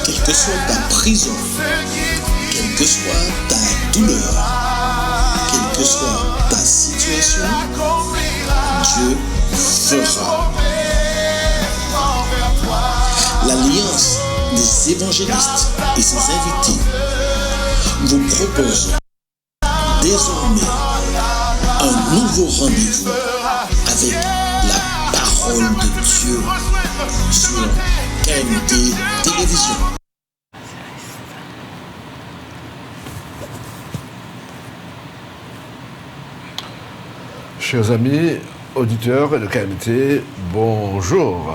quelle que soit ta prison, quelle que soit ta douleur, quelle que soit ta situation, Dieu fera. L'Alliance des évangélistes et ses invités vous propose désormais un nouveau rendez-vous avec la parole de Dieu sur KMT Télévision. Chers amis, auditeurs de KMT, bonjour.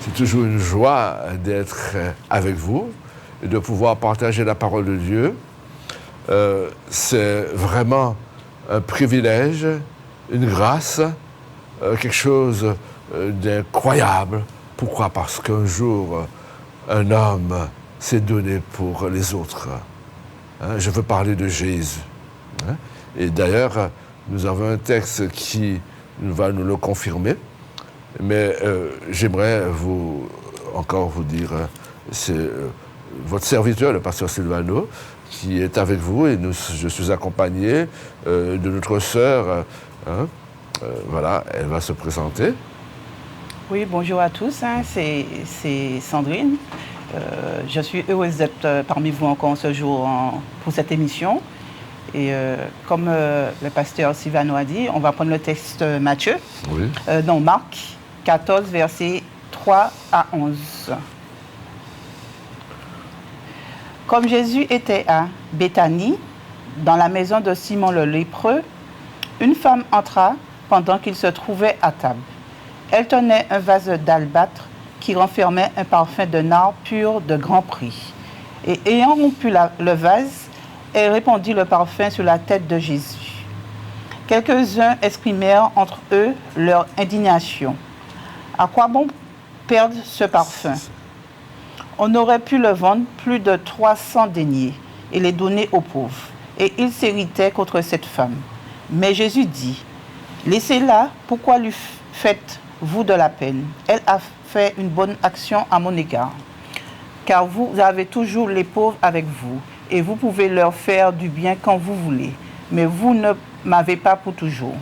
C'est toujours une joie d'être avec vous et de pouvoir partager la parole de Dieu. C'est vraiment un privilège, une grâce, quelque chose d'incroyable. Pourquoi? Parce qu'un jour, un homme s'est donné pour les autres. Je veux parler de Jésus. Et d'ailleurs, nous avons un texte qui va nous le confirmer. Mais j'aimerais encore vous dire, c'est votre serviteur, le pasteur Silvano, qui est avec vous et je suis accompagné de notre sœur. Voilà, elle va se présenter. Oui, bonjour à tous, c'est Sandrine. Je suis heureuse d'être parmi vous encore ce jour pour cette émission. Et comme le pasteur Silvano a dit, on va prendre le texte Matthieu, oui. Dans Marc 14, versets 3 à 11. Comme Jésus était à Béthanie, dans la maison de Simon le lépreux, une femme entra pendant qu'il se trouvait à table. Elle tenait un vase d'albâtre qui renfermait un parfum de nard pur de grand prix. Et ayant rompu le vase, elle répandit le parfum sur la tête de Jésus. Quelques-uns exprimèrent entre eux leur indignation. À quoi bon perdre ce parfum? On aurait pu le vendre plus de 300 deniers et les donner aux pauvres. Et ils s'irritaient contre cette femme. Mais Jésus dit, laissez-la, pourquoi lui faites-vous de la peine? Elle a fait une bonne action à mon égard. Car vous avez toujours les pauvres avec vous, et vous pouvez leur faire du bien quand vous voulez. Mais vous ne m'avez pas pour toujours.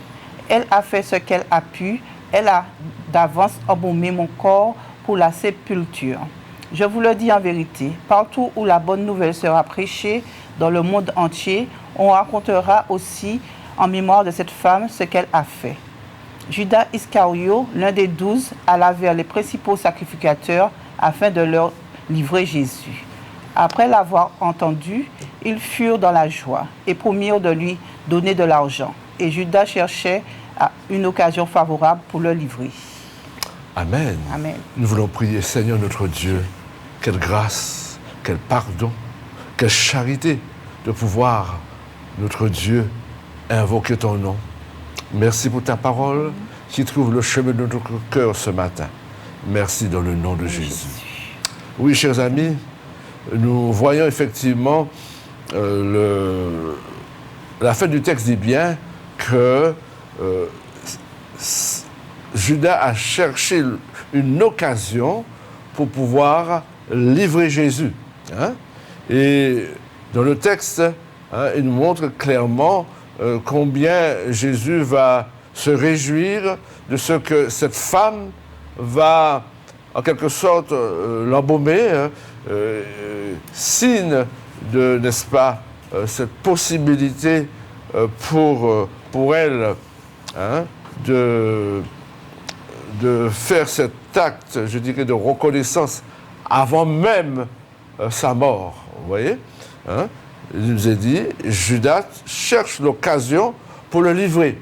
Elle a fait ce qu'elle a pu. Elle a d'avance embaumé mon corps pour la sépulture. Je vous le dis en vérité, partout où la bonne nouvelle sera prêchée dans le monde entier, on racontera aussi en mémoire de cette femme ce qu'elle a fait. Judas Iscario, l'un des 12, alla vers les principaux sacrificateurs afin de leur livrer Jésus. Après l'avoir entendu, ils furent dans la joie et promirent de lui donner de l'argent. Et Judas cherchait une occasion favorable pour le livrer. Amen. Amen. Nous voulons prier, Seigneur notre Dieu, quelle grâce, quel pardon, quelle charité de pouvoir, notre Dieu, invoquer ton nom. Merci pour ta parole qui trouve le chemin de notre cœur ce matin. Merci dans le nom de Jésus. Oui, chers amis, nous voyons effectivement la fin du texte dit bien que Judas a cherché une occasion pour pouvoir livrer Jésus. Et dans le texte, il nous montre clairement combien Jésus va se réjouir de ce que cette femme va, en quelque sorte, l'embaumer, signe de, n'est-ce pas, cette possibilité pour elle de faire cet acte, je dirais, de reconnaissance avant même sa mort. Vous voyez? Il nous est dit, Judas cherche l'occasion pour le livrer.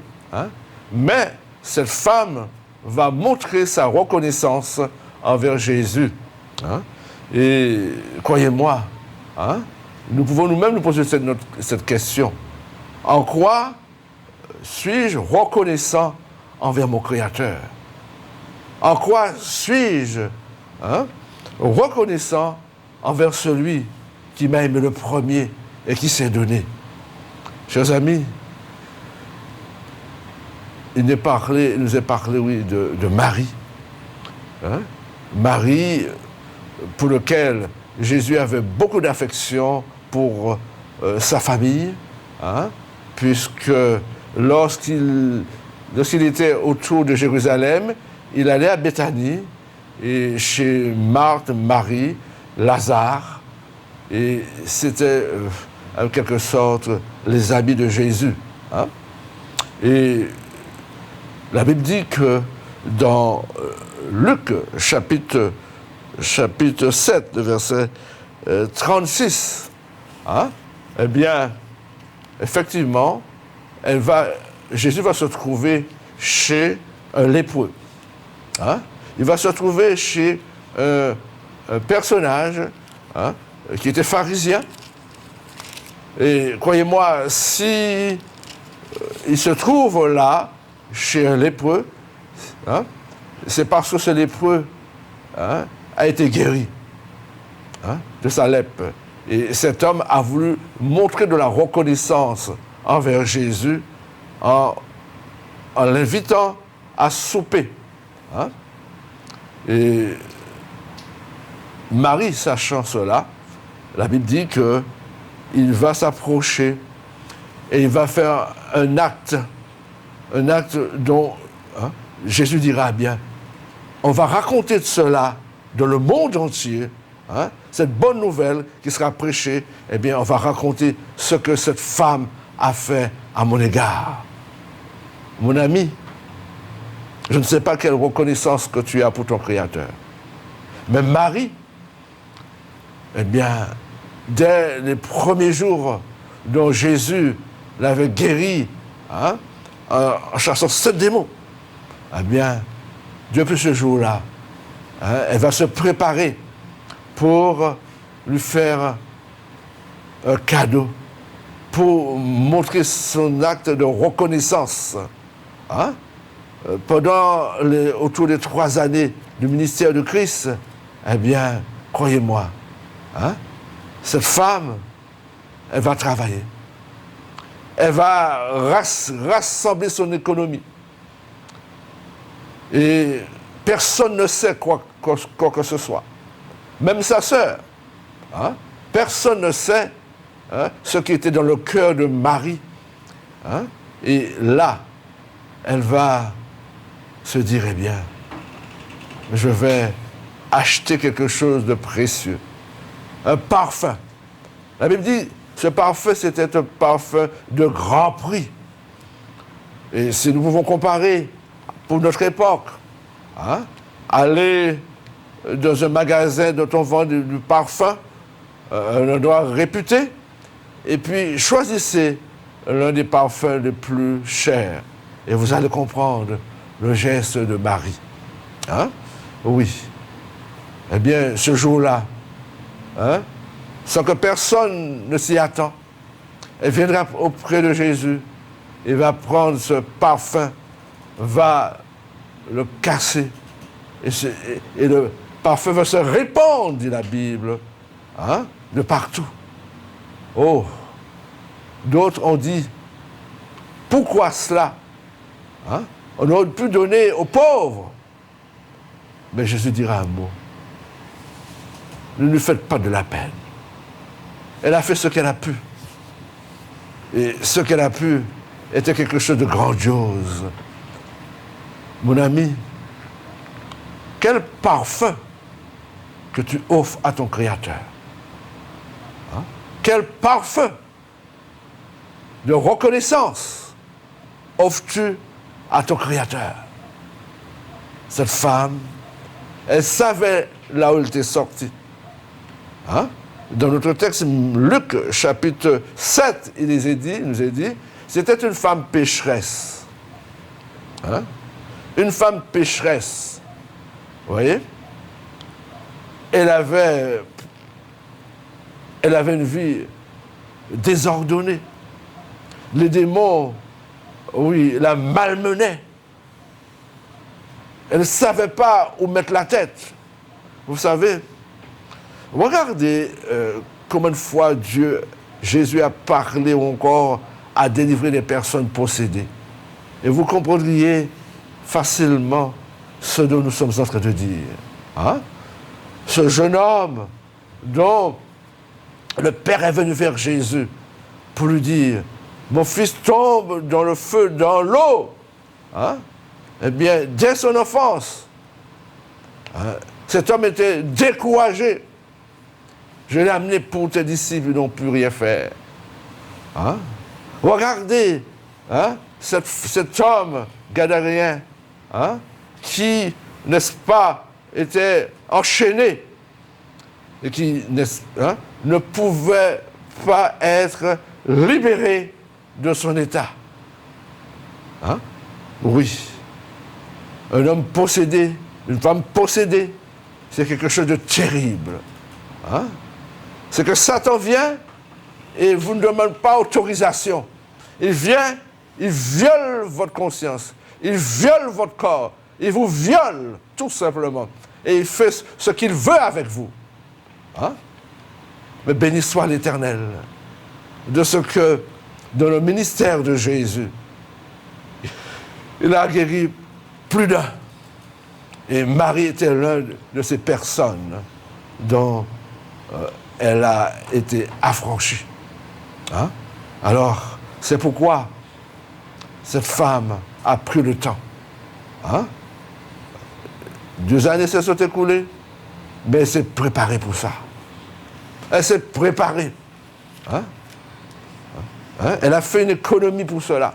Mais cette femme va montrer sa reconnaissance envers Jésus. Et croyez-moi, nous pouvons nous-mêmes nous poser cette question. En quoi suis-je reconnaissant envers mon Créateur? En quoi suis-je reconnaissant envers celui qui m'a aimé le premier et qui s'est donné? Chers amis, il nous est parlé, oui, de Marie. Marie, pour lequel Jésus avait beaucoup d'affection pour sa famille, puisque lorsqu'il était autour de Jérusalem, il allait à Béthanie, et chez Marthe, Marie, Lazare, et c'était en quelque sorte les amis de Jésus. Et la Bible dit que dans Luc, chapitre 7, verset 36, eh bien, effectivement, Jésus va se trouver chez un lépreux. Il va se trouver chez un personnage qui était pharisien. Et croyez-moi, si il se trouve là, chez un lépreux, c'est parce que ce lépreux a été guéri de sa lèpre. Et cet homme a voulu montrer de la reconnaissance envers Jésus en l'invitant à souper. Et Marie, sachant cela, la Bible dit qu'il va s'approcher et il va faire un acte dont Jésus dira bien, on va raconter de cela dans le monde entier, cette bonne nouvelle qui sera prêchée, eh bien, on va raconter ce que cette femme a fait à mon égard. Mon ami, je ne sais pas quelle reconnaissance que tu as pour ton Créateur, mais Marie, eh bien, dès les premiers jours dont Jésus l'avait guéri, en chassant 7 démons, eh bien, depuis ce jour-là, elle va se préparer pour lui faire un cadeau, pour montrer son acte de reconnaissance. Autour des 3 années du ministère de Christ, eh bien, croyez-moi, cette femme, elle va travailler. Elle va rassembler son économie. Et personne ne sait quoi que ce soit. Même sa sœur. Personne ne sait ce qui était dans le cœur de Marie. Et là, elle va se dire, eh bien, je vais acheter quelque chose de précieux. Un parfum. La Bible dit, ce parfum, c'était un parfum de grand prix. Et si nous pouvons comparer pour notre époque, aller dans un magasin dont on vend du parfum, un endroit réputé, et puis choisissez l'un des parfums les plus chers. Et vous allez comprendre le geste de Marie. Oui. Eh bien, ce jour-là, sans que personne ne s'y attend, elle viendra auprès de Jésus et va prendre ce parfum, va le casser, et le parfum va se répandre, dit la Bible, de partout. Oh, d'autres ont dit, pourquoi cela? On aurait pu donner aux pauvres. Mais Jésus dira un mot. Ne lui faites pas de la peine. Elle a fait ce qu'elle a pu. Et ce qu'elle a pu était quelque chose de grandiose. Mon ami, quel parfum que tu offres à ton Créateur. Quel parfum de reconnaissance offres-tu à ton Créateur. Cette femme, elle savait là où elle était sortie. Dans notre texte, Luc, chapitre 7, il nous est dit, c'était une femme pécheresse. Une femme pécheresse. Vous voyez? Elle avait une vie désordonnée. Les démons, oui, la malmenaient. Elle ne savait pas où mettre la tête. Vous savez, regardez combien de fois Jésus a parlé ou encore a délivré des personnes possédées. Et vous comprendriez facilement ce dont nous sommes en train de dire. Ce jeune homme dont le père est venu vers Jésus pour lui dire, mon fils tombe dans le feu, dans l'eau. Hein? Eh bien, dès son enfance, hein, cet homme était découragé. Je l'ai amené pour tes disciples, ils n'ont pu rien faire. Hein? Regardez, hein, cet homme gadarien, hein, qui, n'est-ce pas, était enchaîné et qui hein, ne pouvait pas être libéré de son état. Hein? Oui. Un homme possédé, une femme possédée, c'est quelque chose de terrible. Hein? C'est que Satan vient et vous ne demandez pas autorisation. Il vient, il viole votre conscience, il viole votre corps, il vous viole tout simplement. Et il fait ce qu'il veut avec vous. Hein? Mais béni soit l'Éternel de ce que, dans le ministère de Jésus, il a guéri plus d'un. Et Marie était l'une de ces personnes dont elle a été affranchie. Hein? Alors, c'est pourquoi cette femme a pris le temps. Hein? 2 années se sont écoulées, mais elle s'est préparée pour ça. Elle s'est préparée. Hein? Hein? Elle a fait une économie pour cela.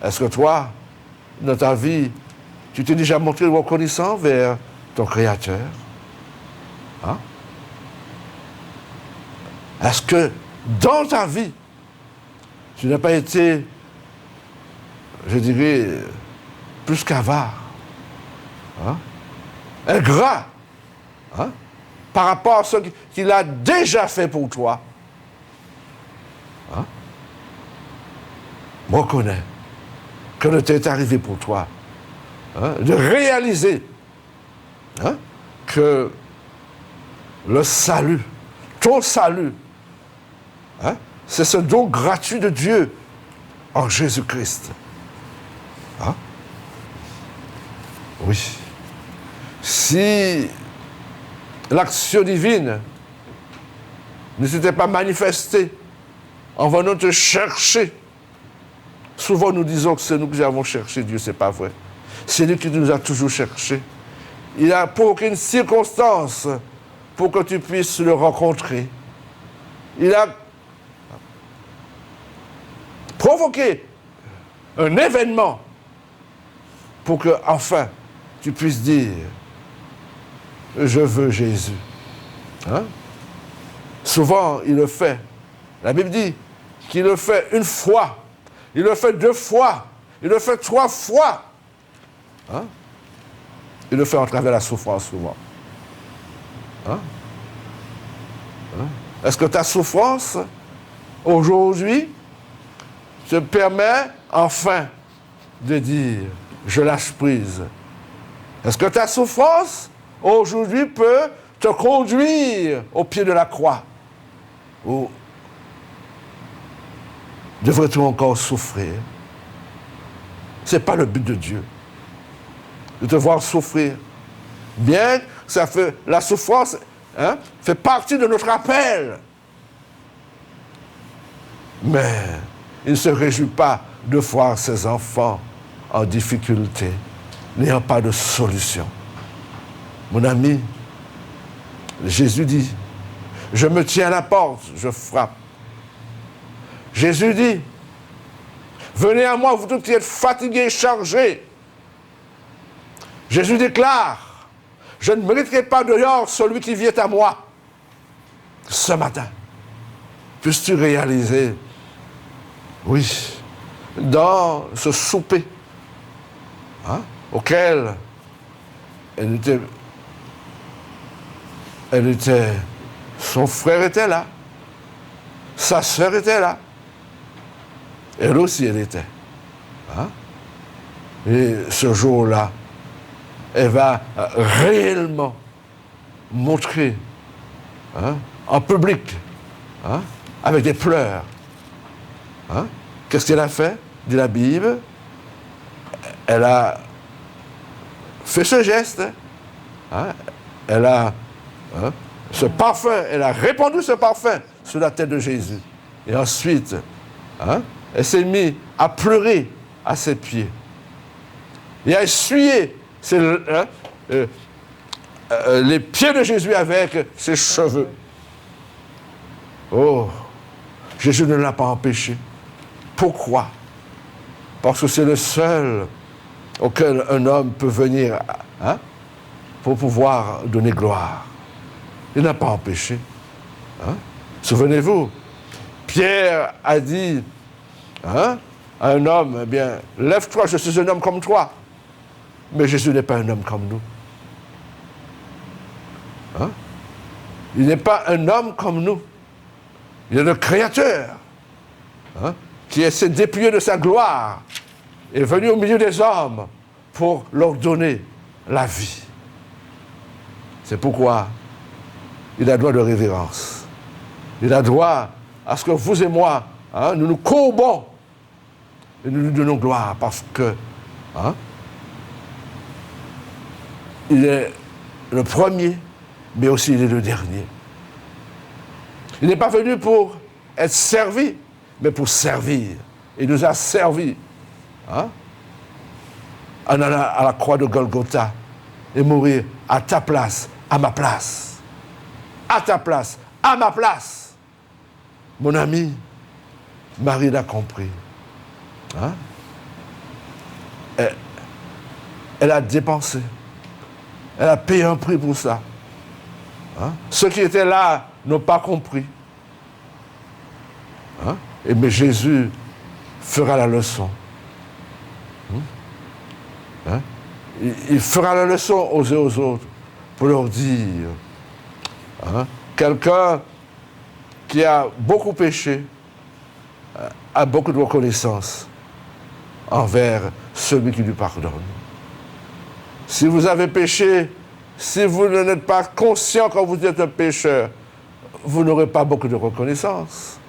Est-ce que toi, dans ta vie, tu t'es déjà montré reconnaissant vers ton Créateur? Hein? Est-ce que dans ta vie, tu n'as pas été, je dirais, plus qu'avare, hein? Ingrat, hein? Par rapport à ce qu'il a déjà fait pour toi? Hein? Reconnais que le temps est arrivé pour toi, hein, de réaliser, hein, que le salut, ton salut, hein, c'est ce don gratuit de Dieu en Jésus-Christ. Hein? Oui. Si l'action divine ne s'était pas manifestée en venant te chercher, souvent nous disons que c'est nous qui avons cherché Dieu, c'est pas vrai. C'est lui qui nous a toujours cherchés. Il n'a pour aucune circonstance pour que tu puisses le rencontrer. Il a provoqué un événement pour que, enfin, tu puisses dire « Je veux Jésus ». Hein? Souvent, il le fait. La Bible dit qu'il le fait 1 fois, il le fait 2 fois, il le fait 3 fois. Hein? Il le fait en travers la souffrance souvent. Hein? Hein? Est-ce que ta souffrance, aujourd'hui, te permet enfin de dire « Je lâche prise ». Est-ce que ta souffrance, aujourd'hui, peut te conduire au pied de la croix? Ou devrais-tu encore souffrir? Ce n'est pas le but de Dieu, de te voir souffrir. Bien que ça fait, la souffrance, hein, fait partie de notre appel. Mais il ne se réjouit pas de voir ses enfants en difficulté, n'ayant pas de solution. Mon ami, Jésus dit, je me tiens à la porte, je frappe. Jésus dit, venez à moi, vous tous qui êtes fatigués et chargés. Jésus déclare, je ne mériterai pas dehors celui qui vient à moi. Ce matin, puisses-tu réaliser, oui, dans ce souper, hein, auquel elle était, son frère était là, sa sœur était là, elle aussi elle était. Hein? Et ce jour-là, elle va réellement montrer, hein, en public, hein, avec des pleurs. Hein? Qu'est-ce qu'elle a fait, dit la Bible? Elle a fait ce geste. Hein? Elle a, hein, ce parfum, elle a répandu ce parfum sur la tête de Jésus. Et ensuite, elle s'est mise à pleurer à ses pieds. Et à essuyer les pieds de Jésus avec ses cheveux. Oh, Jésus ne l'a pas empêché. Pourquoi? Parce que c'est le seul auquel un homme peut venir pour pouvoir donner gloire. Il n'a pas empêché. Souvenez-vous, Pierre a dit à un homme, eh bien, lève-toi, je suis un homme comme toi. Mais Jésus n'est pas un homme comme nous. Il n'est pas un homme comme nous. Il est le Créateur qui s'est dépouillé de sa gloire est venu au milieu des hommes pour leur donner la vie. C'est pourquoi il a droit de révérence. Il a droit à ce que vous et moi, nous nous courbons et nous lui donnons gloire parce que il est le premier, mais aussi il est le dernier. Il n'est pas venu pour être servi, mais pour servir. Il nous a servi à la croix de Golgotha et mourir à ta place, à ma place. À ta place, à ma place. Mon ami, Marie l'a compris. Elle a dépensé. Elle a payé un prix pour ça. Ceux qui étaient là n'ont pas compris. Mais Jésus fera la leçon. Il fera la leçon aux uns et aux autres pour leur dire quelqu'un qui a beaucoup péché a beaucoup de reconnaissance envers celui qui lui pardonne. Si vous avez péché, si vous n'êtes pas conscient quand vous êtes un pécheur, vous n'aurez pas beaucoup de reconnaissance.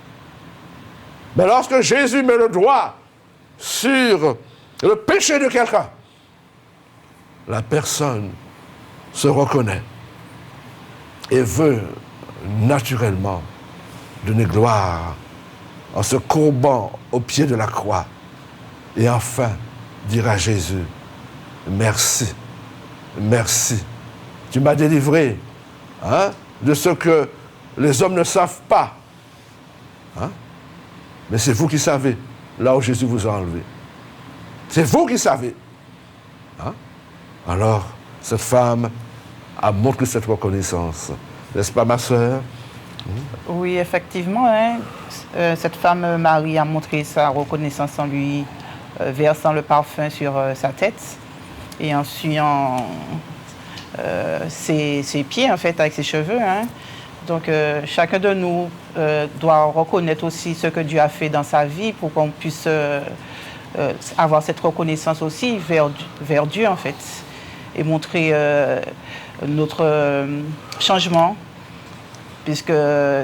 Mais lorsque Jésus met le doigt sur le péché de quelqu'un, la personne se reconnaît et veut naturellement donner gloire en se courbant au pied de la croix et enfin dire à Jésus, merci, merci, tu m'as délivré de ce que les hommes ne savent pas. Mais c'est vous qui savez, là où Jésus vous a enlevé. C'est vous qui savez. Alors, cette femme a montré cette reconnaissance. N'est-ce pas, ma sœur? Oui, effectivement. Cette femme, Marie, a montré sa reconnaissance en lui versant le parfum sur sa tête et en fuyant ses pieds, en fait, avec ses cheveux. Donc, chacun de nous doit reconnaître aussi ce que Dieu a fait dans sa vie pour qu'on puisse avoir cette reconnaissance aussi vers Dieu, en fait, et montrer notre changement, puisque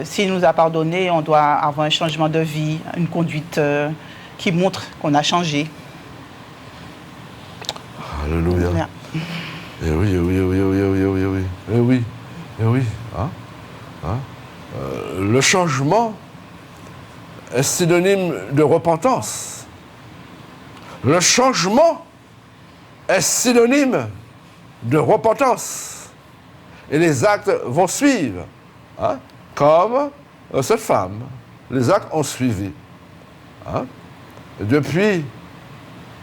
s'il nous a pardonné, on doit avoir un changement de vie, une conduite qui montre qu'on a changé. Alléluia. Yeah. Eh oui, eh oui. Le changement est synonyme de repentance. Le changement est synonyme de repentance. Et les actes vont suivre. Comme cette femme. Les actes ont suivi. Depuis,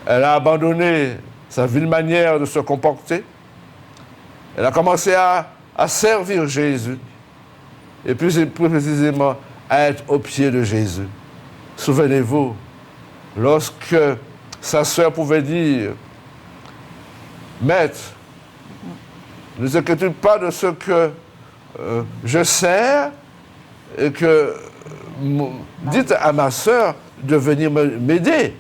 elle a abandonné sa vile manière de se comporter. Elle a commencé à servir Jésus. Et plus précisément, à être au pied de Jésus. Souvenez-vous, lorsque sa sœur pouvait dire, Maître, ne t'inquiète pas de ce que je sers et que dites à ma sœur de venir m'aider.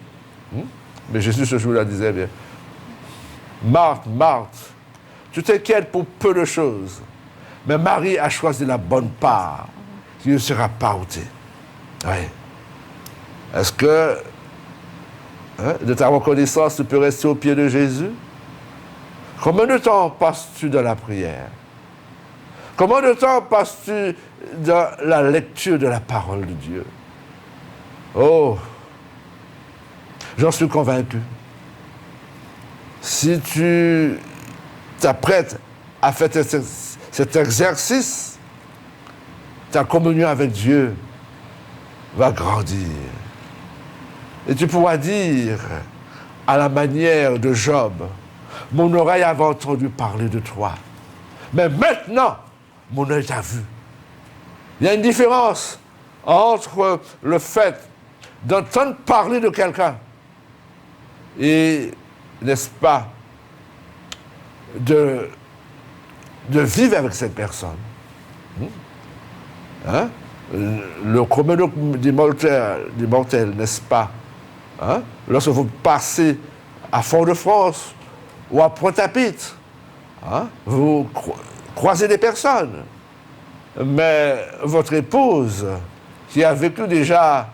Mais Jésus ce jour-là disait bien, Marthe, Marthe, tu t'inquiètes pour peu de choses, mais Marie a choisi la bonne part qui ne sera pas ôtée. Oui. Est-ce que de ta reconnaissance tu peux rester au pied de Jésus? Combien de temps passes-tu dans la prière? Comment de temps passes-tu dans la lecture de la parole de Dieu? Oh, j'en suis convaincu. Si tu t'apprêtes à faire cet exercice, ta communion avec Dieu va grandir. Et tu pourras dire, à la manière de Job, mon oreille avait entendu parler de toi, mais maintenant, mon œil t'a vu. Il y a une différence entre le fait d'entendre parler de quelqu'un et, n'est-ce pas, de vivre avec cette personne. Hein? Le commun des mortels, n'est-ce pas? Hein? Lorsque vous passez à Fort-de-France ou à Pointe-à-Pitre, hein? Vous croisez des personnes, mais votre épouse, qui a vécu déjà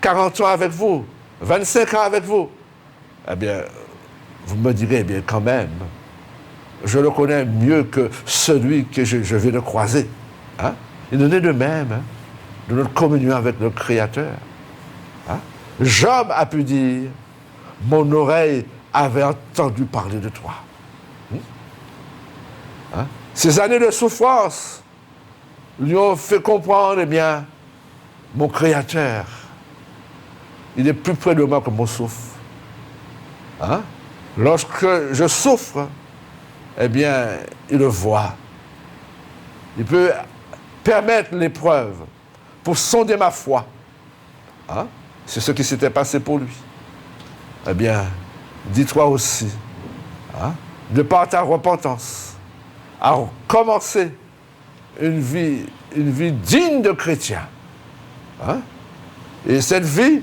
40 ans avec vous, 25 ans avec vous, eh bien, vous me direz, eh bien, quand même, je le connais mieux que celui que je viens de croiser. Hein? Il en est de même, hein, de notre communion avec le Créateur. Hein? Job a pu dire, mon oreille avait entendu parler de toi. Hein? Ces années de souffrance lui ont fait comprendre, eh bien, mon Créateur, il est plus près de moi que mon souffle. Hein? Lorsque je souffre, eh bien, il le voit. Il peut permettre l'épreuve pour sonder ma foi. Hein? C'est ce qui s'était passé pour lui. Eh bien, dis-toi aussi, hein, de par ta repentance, à commencer une vie digne de chrétien. Hein? Et cette vie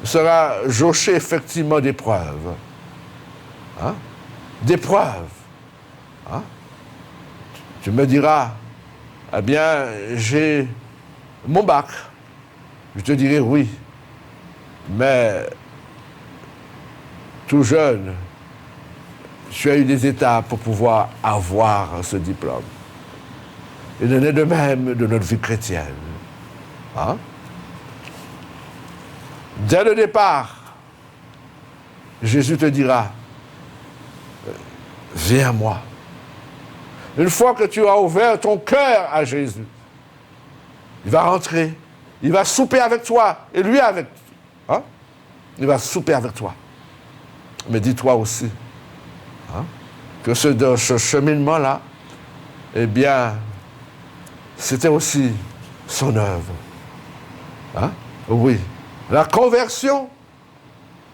sera jauchée effectivement d'épreuves. Hein? D'épreuves. Hein? Tu me diras, eh bien, j'ai mon bac. Je te dirai oui. Mais tout jeune, tu as eu des étapes pour pouvoir avoir ce diplôme. Il en est de même de notre vie chrétienne. Hein? Dès le départ, Jésus te dira, viens à moi. Une fois que tu as ouvert ton cœur à Jésus, il va rentrer, il va souper avec toi, et lui avec toi. Hein? Il va souper avec toi. Mais dis-toi aussi, hein, que ce cheminement-là, eh bien, c'était aussi son œuvre. Hein? Oui. La conversion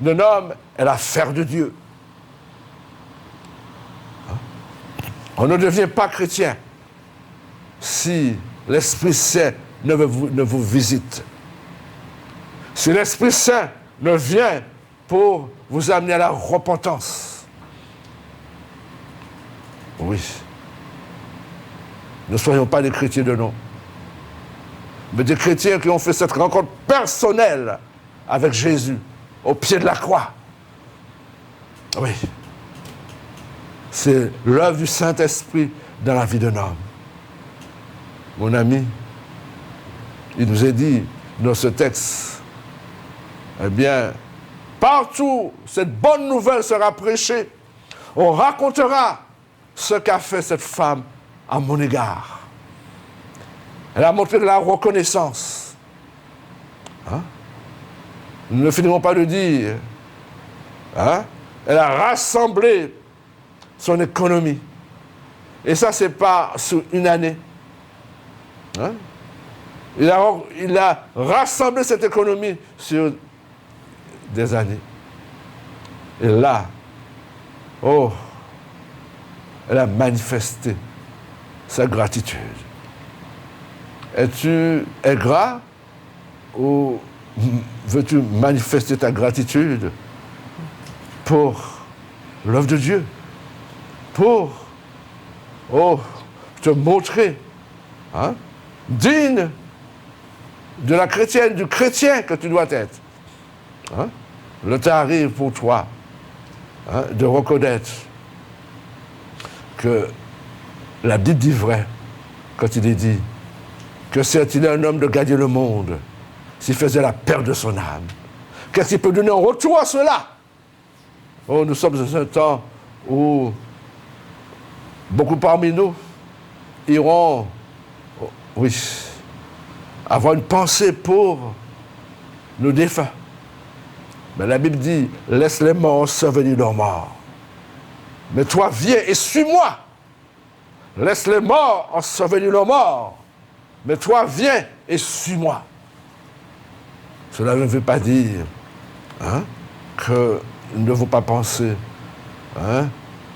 d'un homme est l'affaire de Dieu. Hein? On ne devient pas chrétien si l'Esprit Saint ne vous visite. Si l'Esprit Saint ne vient pour vous amener à la repentance. Oui. Ne soyons pas des chrétiens de nom, mais des chrétiens qui ont fait cette rencontre personnelle avec Jésus au pied de la croix. Oui. C'est l'œuvre du Saint-Esprit dans la vie d'un homme. Mon ami, il nous est dit dans ce texte, eh bien, partout cette bonne nouvelle sera prêchée, on racontera ce qu'a fait cette femme à mon égard. Elle a montré de la reconnaissance. Hein? Nous ne finirons pas de dire. Hein? Elle a rassemblé son économie. Et ça, ce n'est pas sur une année. Hein? Il a rassemblé cette économie sur des années. Et là, oh, elle a manifesté sa gratitude. Es-tu ingrat ou veux-tu manifester ta gratitude pour l'œuvre de Dieu? Pour, oh, te montrer, hein, digne de la chrétienne, du chrétien que tu dois être. Hein? Le temps arrive pour toi, hein, de reconnaître que la Bible dit vrai quand il est dit que c'est-il un homme de gagner le monde s'il faisait la perte de son âme. Qu'est-ce qu'il peut donner en retour à cela? Oh, nous sommes dans un temps où beaucoup parmi nous iront, oui, avoir une pensée pour nos défunts. Mais la Bible dit, laisse les morts survenir leurs morts. Mais toi, viens et suis-moi. Laisse les morts en survenir leurs morts. Mais toi, viens et suis-moi. Cela ne veut pas dire que nous ne devons pas penser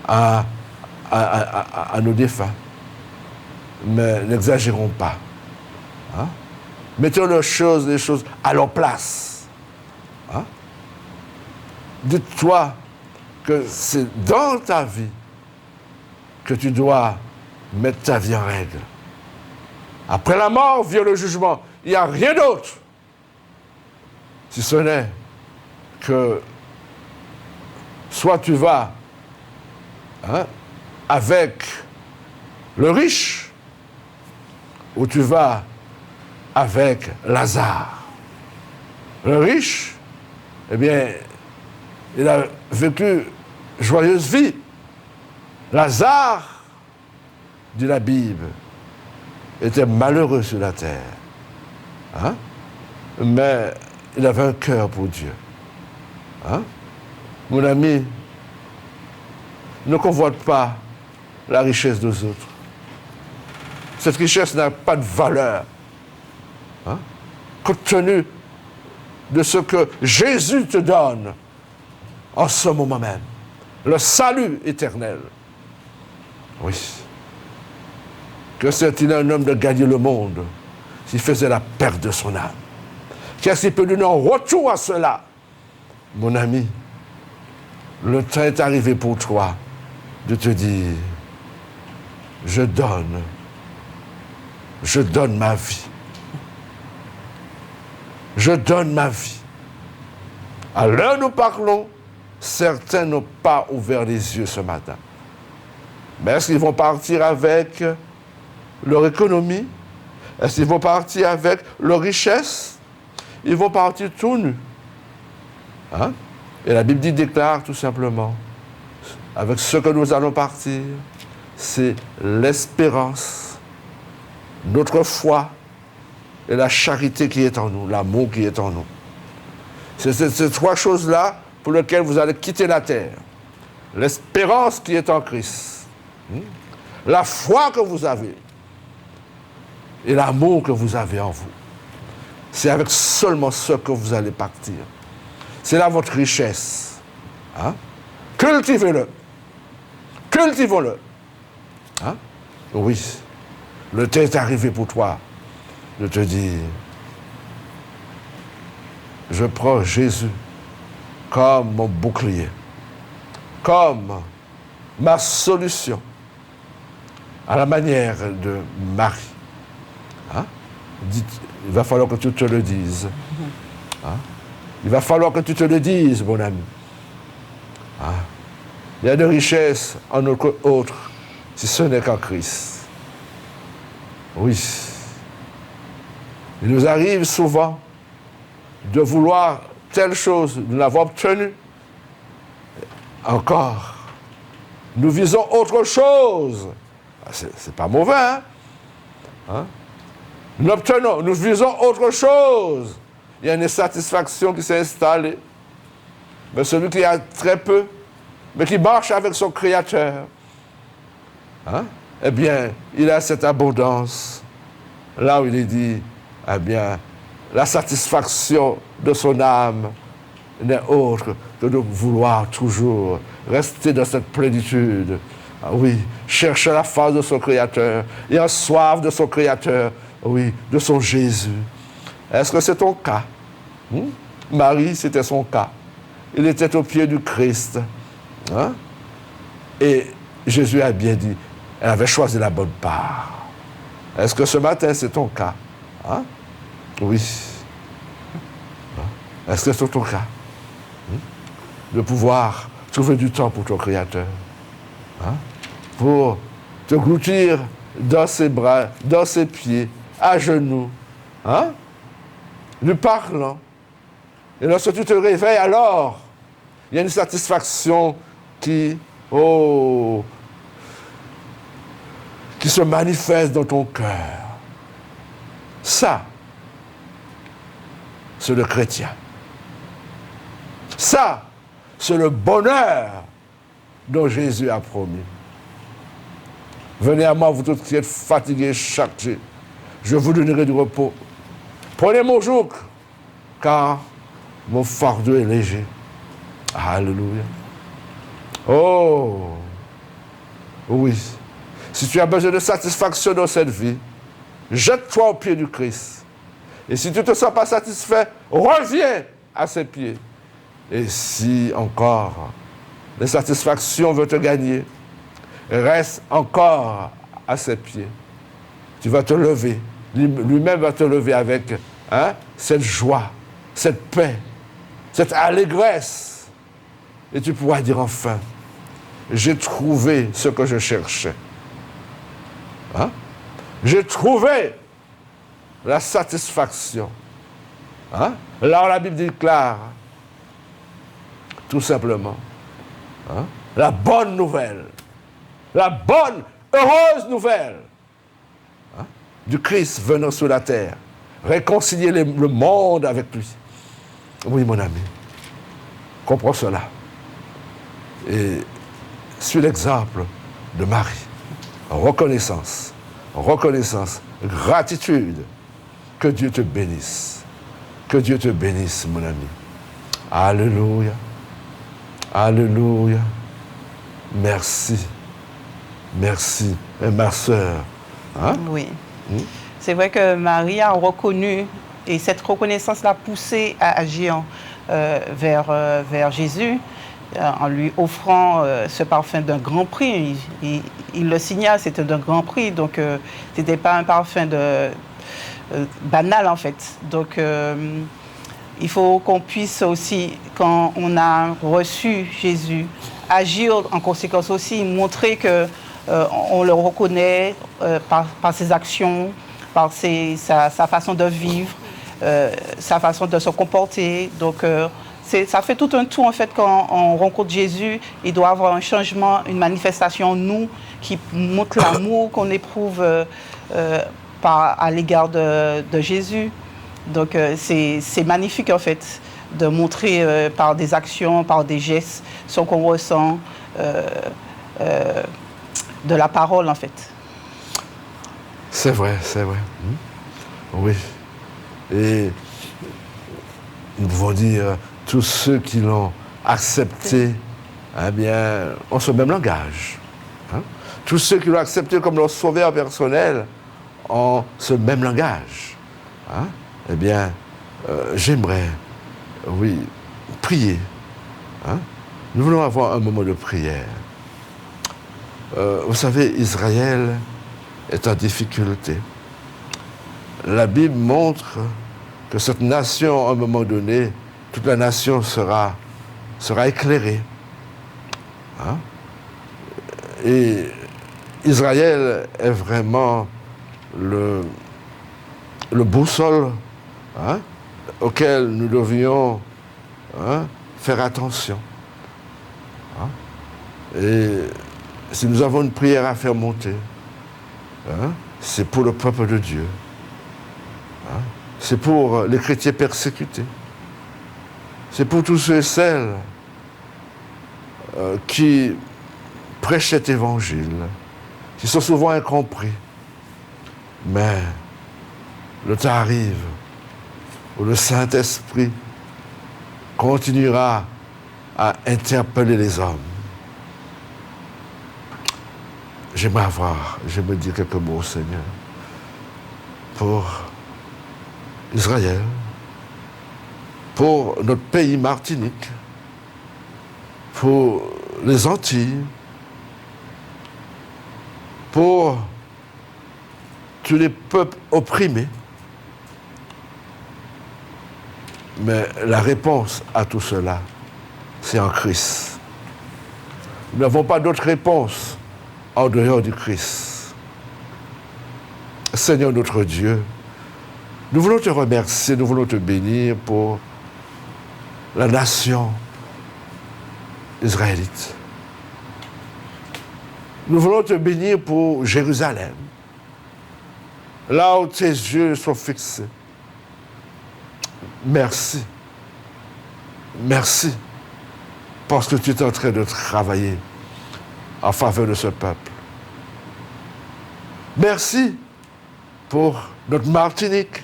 à nos défunts. Mais n'exagérons pas. Mettons les choses à leur place. Dites-toi que c'est dans ta vie que tu dois mettre ta vie en règle. Après la mort vient le jugement. Il n'y a rien d'autre. Si ce n'est que soit tu vas avec le riche, ou tu vas avec Lazare. Le riche, eh bien, il a vécu joyeuse vie. Lazare, dit la Bible, était malheureux sur la terre. Mais il avait un cœur pour Dieu. Mon ami, ne convoite pas la richesse des autres. Cette richesse n'a pas de valeur. Compte tenu de ce que Jésus te donne en ce moment même. Le salut éternel. Oui. Que c'est-il un homme de gagner le monde s'il faisait la perte de son âme? Qu'est-ce qu'il peut donner en retour à cela? Mon ami, le temps est arrivé pour toi de te dire, je donne ma vie. Je donne ma vie. À l'heure où nous parlons, certains n'ont pas ouvert les yeux ce matin. Mais est-ce qu'ils vont partir avec leur économie? Est-ce qu'ils vont partir avec leur richesse? Ils vont partir tout nus. Et la Bible déclare tout simplement, avec ce que nous allons partir, c'est l'espérance, notre foi et la charité qui est en nous, l'amour qui est en nous. C'est ces trois choses-là pour lesquelles vous allez quitter la terre. L'espérance qui est en Christ, la foi que vous avez et l'amour que vous avez en vous. C'est avec seulement ce que vous allez partir. C'est là votre richesse. Cultivez-le. Cultivons-le. Oui. Le temps est arrivé pour toi de te dire, je prends Jésus comme mon bouclier, comme ma solution, à la manière de Marie. Il va falloir que tu te le dises. Il va falloir que tu te le dises, mon ami. Il y a de richesse en autre si ce n'est qu'en Christ. Oui. Il nous arrive souvent de vouloir telle chose, de l'avoir obtenue. Encore. Nous visons autre chose. C'est pas mauvais, nous visons autre chose. Il y a une satisfaction qui s'est installée. Mais celui qui a très peu, mais qui marche avec son Créateur, eh bien, il a cette abondance. Là où il est dit, eh bien, la satisfaction de son âme n'est autre que de vouloir toujours rester dans cette plénitude. Oui, chercher la face de son Créateur et en soif de son Créateur, oui, de son Jésus. Est-ce que c'est ton cas? Marie, c'était son cas. Il était au pied du Christ. Et Jésus a bien dit, elle avait choisi la bonne part. Est-ce que ce matin, c'est ton cas? Oui. Est-ce que c'est ton cas? De pouvoir trouver du temps pour ton Créateur. Pour te gloutir dans ses bras, dans ses pieds, à genoux, hein? Lui parlant. Et lorsque tu te réveilles, alors, il y a une satisfaction qui se manifeste dans ton cœur. Ça, c'est le chrétien. Ça, c'est le bonheur dont Jésus a promis. Venez à moi, vous tous qui êtes fatigués chaque jour. Je vous donnerai du repos. Prenez mon joug, car mon fardeau est léger. Alléluia. Oh, oui. Si tu as besoin de satisfaction dans cette vie, jette-toi aux pieds du Christ. Et si tu ne te sens pas satisfait, reviens à ses pieds. Et si encore les satisfactions veulent te gagner, reste encore à ses pieds. Tu vas te lever. Lui-même va te lever avec cette joie, cette paix, cette allégresse. Et tu pourras dire enfin, j'ai trouvé ce que je cherchais. Hein? J'ai trouvé la satisfaction. Hein? Là, la Bible déclare, tout simplement, la bonne nouvelle, la bonne, heureuse nouvelle du Christ venant sur la terre, réconcilier le monde avec lui. Oui, mon ami, comprends cela. Et suis l'exemple de Marie. Reconnaissance, gratitude. Que Dieu te bénisse. Que Dieu te bénisse, mon ami. Alléluia. Alléluia. Merci. Merci. Et ma sœur. Hein? Oui. C'est vrai que Marie a reconnu, et cette reconnaissance l'a poussée à agir vers Jésus, en lui offrant ce parfum d'un grand prix. Il le signa, c'était d'un grand prix, donc ce n'était pas un parfum banal en fait. Donc il faut qu'on puisse aussi, quand on a reçu Jésus, agir en conséquence aussi, montrer que on le reconnaît par ses actions, par sa façon de vivre, sa façon de se comporter. Donc, ça fait tout un tout, en fait, quand on rencontre Jésus. Il doit y avoir un changement, une manifestation en nous qui montre l'amour qu'on éprouve à l'égard de Jésus. Donc, c'est magnifique, en fait, de montrer par des actions, par des gestes, ce qu'on ressent de la parole, en fait. C'est vrai, c'est vrai. Oui. Et nous pouvons dire, tous ceux qui l'ont accepté, eh bien, ont ce même langage. Hein? Tous ceux qui l'ont accepté comme leur sauveur personnel ont ce même langage. Hein? Eh bien, j'aimerais, oui, prier. Hein? Nous voulons avoir un moment de prière. Vous savez, Israël est en difficulté. La Bible montre que cette nation, à un moment donné, toute la nation sera éclairée. Hein? Et Israël est vraiment le boussole auquel nous devions faire attention. Hein? Et si nous avons une prière à faire monter, c'est pour le peuple de Dieu. C'est pour les chrétiens persécutés. C'est pour tous ceux et celles qui prêchent cet évangile, qui sont souvent incompris. Mais le temps arrive où le Saint-Esprit continuera à interpeller les hommes. J'aimerais dire quelques mots, Seigneur, pour Israël, pour notre pays Martinique, pour les Antilles, pour tous les peuples opprimés. Mais la réponse à tout cela, c'est en Christ. Nous n'avons pas d'autre réponse en dehors du Christ. Seigneur notre Dieu, nous voulons te remercier, nous voulons te bénir pour la nation israélite. Nous voulons te bénir pour Jérusalem, là où tes yeux sont fixés. Merci. Merci, parce que tu es en train de travailler en faveur de ce peuple. Merci pour notre Martinique,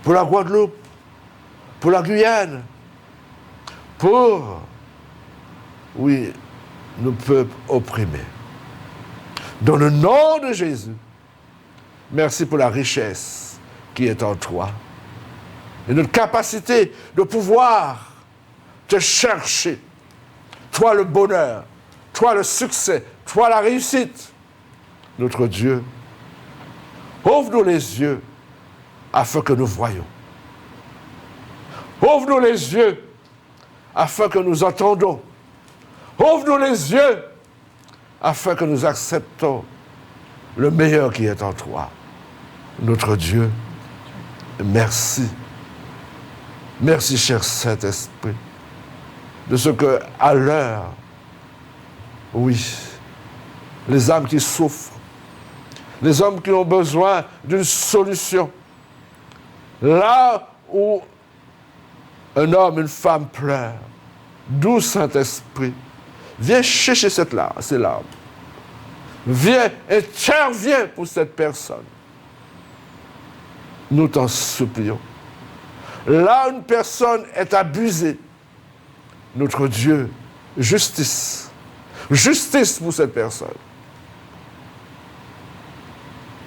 pour la Guadeloupe, pour la Guyane, pour, oui, nos peuples opprimés. Dans le nom de Jésus, merci pour la richesse qui est en toi et notre capacité de pouvoir te chercher. Toi le bonheur, toi le succès, toi la réussite. Notre Dieu, ouvre-nous les yeux afin que nous voyions. Ouvre-nous les yeux afin que nous entendons. Ouvre-nous les yeux afin que nous acceptons le meilleur qui est en toi. Notre Dieu, merci. Merci, cher Saint-Esprit, de ce que, à l'heure, oui, les âmes qui souffrent, les hommes qui ont besoin d'une solution, là où un homme, une femme pleure, doux Saint-Esprit, viens chercher ces larmes. Viens, interviens pour cette personne. Nous t'en supplions. Là où une personne est abusée, notre Dieu, justice. Justice pour cette personne.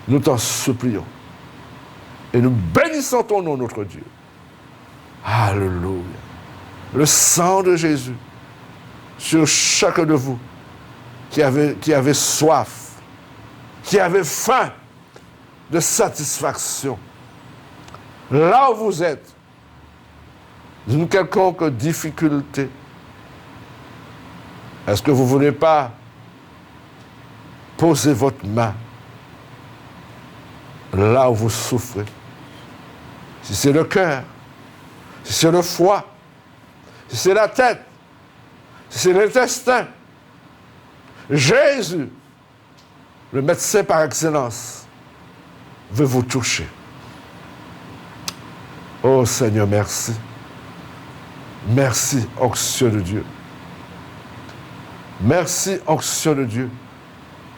Nous t'en supplions. Et nous bénissons ton nom, notre Dieu. Alléluia. Le sang de Jésus sur chacun de vous qui avait soif, qui avait faim de satisfaction. Là où vous êtes, d'une quelconque difficulté, est-ce que vous ne voulez pas poser votre main là où vous souffrez? Si c'est le cœur, si c'est le foie, si c'est la tête, si c'est l'intestin, Jésus, le médecin par excellence, veut vous toucher. Oh Seigneur, merci. Merci, onction de Dieu. Merci, onction de Dieu,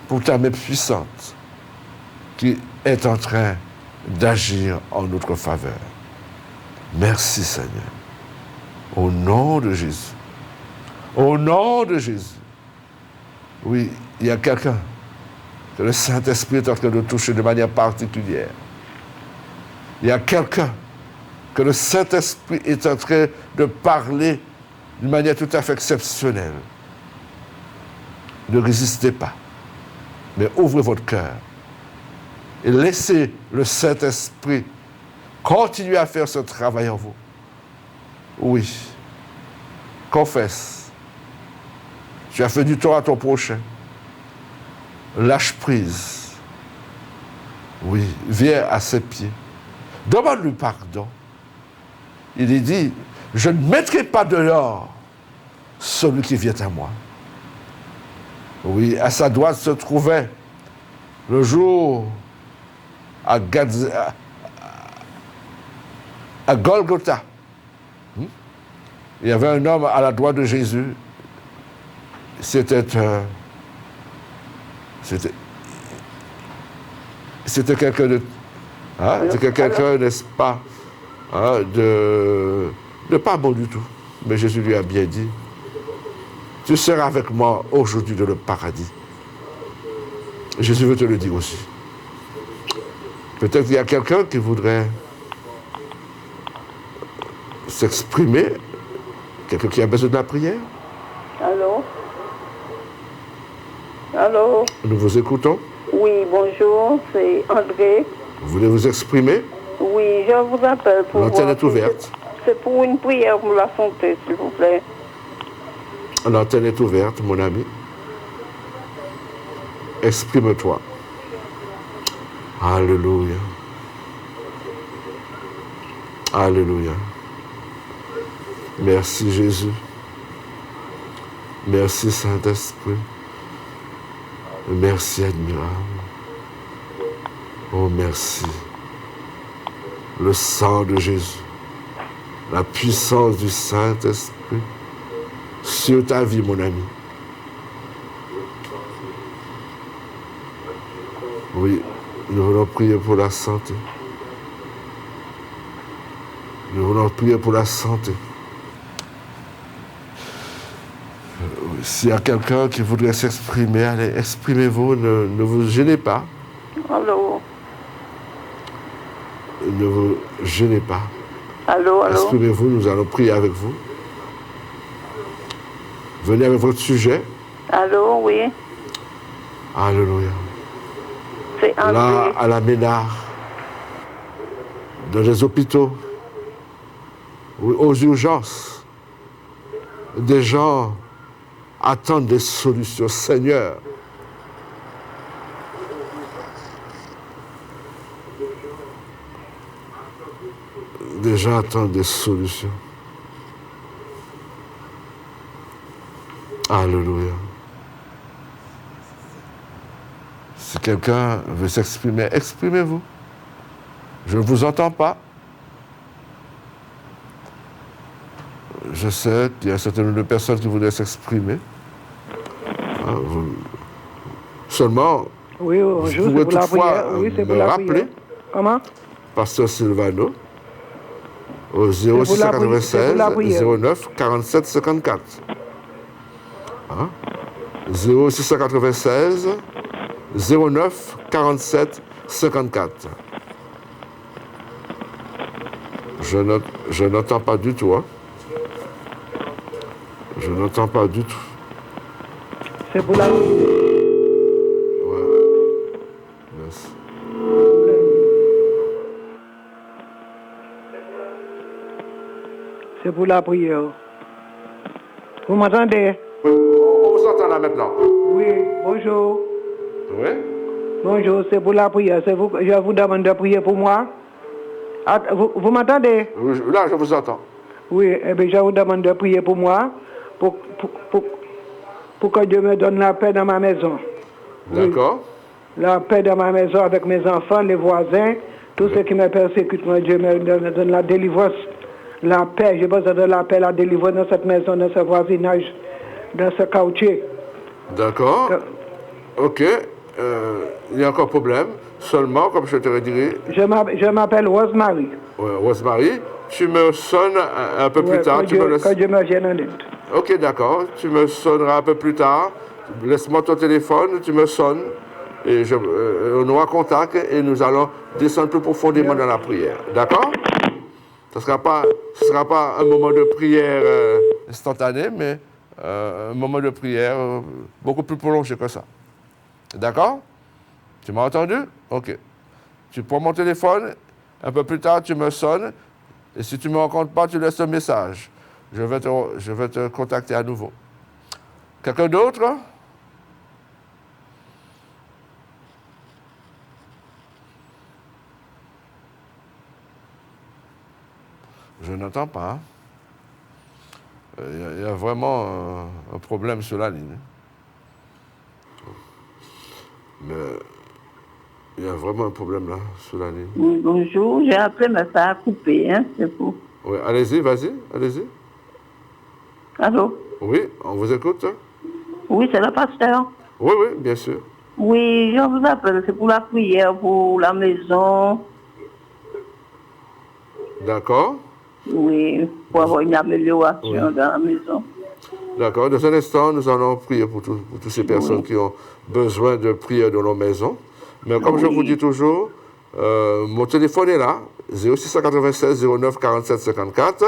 pour ta main puissante qui est en train d'agir en notre faveur. Merci, Seigneur. Au nom de Jésus. Au nom de Jésus. Oui, il y a quelqu'un que le Saint-Esprit est en train de toucher de manière particulière. Il y a quelqu'un que le Saint-Esprit est en train de parler d'une manière tout à fait exceptionnelle. Ne résistez pas, mais ouvrez votre cœur et laissez le Saint-Esprit continuer à faire ce travail en vous. Oui, confesse. Tu as fait du tort à ton prochain. Lâche prise. Oui, viens à ses pieds. Demande-lui pardon. Il est dit, je ne mettrai pas dehors celui qui vient à moi. Oui, à sa droite se trouvait le jour à Golgotha. Il y avait un homme à la droite de Jésus. C'était quelqu'un de... c'était quelqu'un, n'est-ce pas, de pas bon du tout. Mais Jésus lui a bien dit, tu seras avec moi aujourd'hui dans le paradis. Jésus veut te le dire aussi. Peut-être qu'il y a quelqu'un qui voudrait s'exprimer, quelqu'un qui a besoin de la prière. Allô? Allô? Nous vous écoutons. Oui, bonjour, c'est André. Vous voulez vous exprimer? Oui, je vous appelle pour... L'antenne est ouverte. C'est pour une prière pour la santé, s'il vous plaît. L'antenne est ouverte, mon ami. exprime-toi. Alléluia. Alléluia. Merci Jésus. Merci Saint-Esprit. Merci admirable. Oh merci. Le sang de Jésus. La puissance du Saint-Esprit sur ta vie, mon ami. Oui, nous voulons prier pour la santé. Nous voulons prier pour la santé. S'il y a quelqu'un qui voudrait s'exprimer, allez, exprimez-vous, ne vous gênez pas. Allô? Ne vous gênez pas. Allô? Exprimez-vous, nous allons prier avec vous. Venez avec votre sujet. Allô, oui. Alléluia. C'est André. Là, à la Ménard, dans les hôpitaux, aux urgences, des gens attendent des solutions. Seigneur, des gens attendent des solutions. Alléluia. Si quelqu'un veut s'exprimer, exprimez-vous. Je ne vous entends pas. Je sais qu'il y a un certain nombre de personnes qui voudraient s'exprimer. Seulement, oui, bonjour, vous pouvez toutefois me rappeler, comment? Pasteur Silvano, au 0696 09 47 54. 0696 09 47 54. Je n'entends pas du tout. Hein. Je n'entends pas du tout. C'est pour la... Ouais. Merci. C'est pour la prière. Vous m'entendez? Oui, on vous entend là maintenant. Oui, bonjour. Oui? Bonjour, c'est pour la prière. C'est vous, je vous demande de prier pour moi. Vous m'entendez? Là, je vous entends. Oui, eh bien, je vous demande de prier pour moi, pour que Dieu me donne la paix dans ma maison. D'accord. Oui. La paix dans ma maison avec mes enfants, les voisins, tous ceux qui me persécutent, moi, Dieu me donne la délivrance, la paix. J'ai besoin de la paix, la délivrance dans cette maison, dans ce voisinage, dans ce quartier. D'accord. Ok. Il y a encore problème. Seulement, comme je te le dirai... Je m'appelle Rosemary. Oui, Rosemary. Tu me sonnes un peu plus tard. Que Dieu me vienne en aide. Ok, d'accord. Tu me sonneras un peu plus tard. Laisse-moi ton téléphone, tu me sonnes. Et on aura contact et nous allons descendre plus profondément dans la prière. D'accord? Ce ne sera pas un moment de prière instantané, mais un moment de prière beaucoup plus prolongé que ça. D'accord? Tu m'as entendu? Ok. Tu prends mon téléphone, un peu plus tard, tu me sonnes, et si tu ne me rencontres pas, tu laisses un message. Je vais te contacter à nouveau. Quelqu'un d'autre? Je n'entends pas. Il y a vraiment un problème sur la ligne. Mais il y a vraiment un problème là, sur la ligne. Oui, bonjour, j'ai appelé, mais ça a coupé, hein, c'est pour. Oui, allez-y, vas-y, allez-y. Allô? Oui, on vous écoute. Oui, c'est le pasteur. Oui, oui, bien sûr. Oui, je vous appelle, c'est pour la prière, pour la maison. D'accord. Oui, pour avoir une amélioration dans la maison. D'accord. Dans un instant, nous allons prier pour toutes ces personnes qui ont besoin de prière dans nos maisons. Mais comme je vous dis toujours, mon téléphone est là, 0696 09 47 54.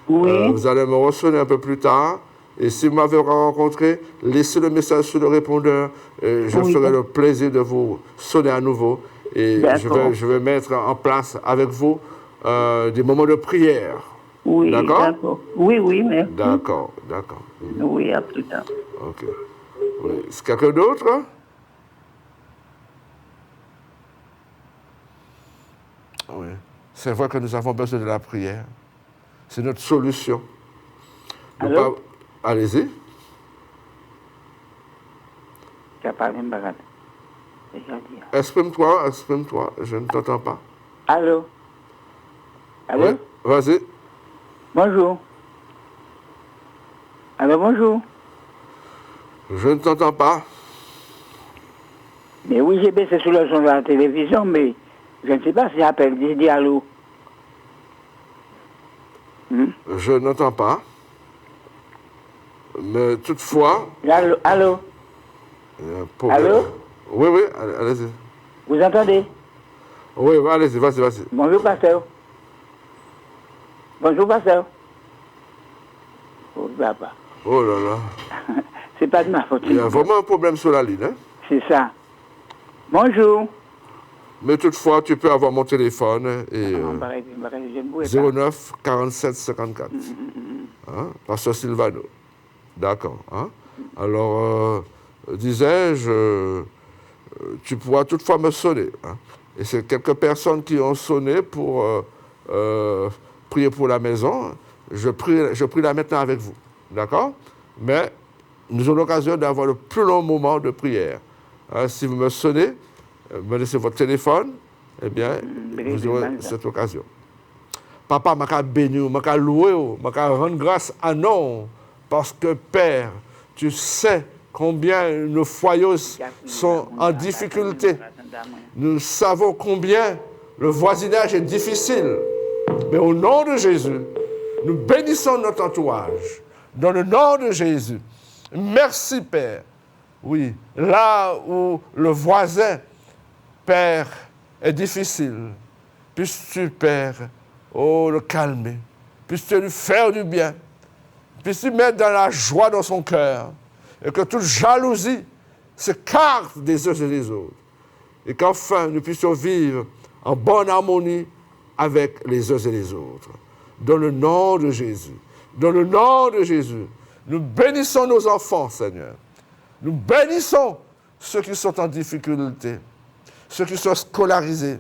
Oui. Vous allez me ressonner un peu plus tard. Et si vous m'avez rencontré, laissez le message sur le répondeur. Je ferai le plaisir de vous sonner à nouveau. Et je vais mettre en place avec vous des moments de prière. Oui, d'accord. Oui, oui, merci. D'accord. Oui, à plus tard. Ok. Oui. Est-ce quelqu'un d'autre? Oui. C'est vrai que nous avons besoin de la prière. C'est notre solution. Allô? Allez-y. Tu as parlé, Mbagat. Exprime-toi, je ne t'entends pas. Allô? Allô? Oui, vas-y. Bonjour. Allô, bonjour. Je ne t'entends pas. Mais oui, j'ai baissé sur le son de la télévision, mais je ne sais pas si j'appelle. Dis allô. Je n'entends pas. Mais toutefois... Allô? Allô? Allô? Oui, allez-y. Vous entendez? Oui, allez-y, vas-y. Bonjour, pasteur. Bonjour, pasteur. Oh, papa. Oh là là. C'est pas de ma faute. Il y a vraiment un problème sur la ligne, hein? C'est ça. Bonjour. Mais toutefois, tu peux avoir mon téléphone et 09 47 54. Hein? Pasteur Silvano. D'accord. Hein? Alors, disais-je, tu pourras toutefois me sonner. Hein? Et c'est quelques personnes qui ont sonné pour prier pour la maison. Je prie là maintenant avec vous. D'accord? Mais nous avons l'occasion d'avoir le plus long moment de prière. Hein? Si vous me sonnez, me laissez votre téléphone, eh bien, vous aurez cette occasion. Papa, je vais bénir, je vais louer, je vais rendre grâce à nous, parce que Père, tu sais combien nos foyers sont en difficulté. Nous savons combien le voisinage est difficile. Mais au nom de Jésus, nous bénissons notre entourage. Dans le nom de Jésus. Merci, Père. Oui, là où le voisin, Père, est difficile, puisses-tu, Père, le calmer, puisses-tu lui faire du bien, puisses-tu mettre dans la joie dans son cœur, et que toute jalousie s'écarte des uns et des autres, et qu'enfin nous puissions vivre en bonne harmonie avec les uns et les autres. Dans le nom de Jésus, dans le nom de Jésus, nous bénissons nos enfants, Seigneur. Nous bénissons ceux qui sont en difficulté, ceux qui sont scolarisés.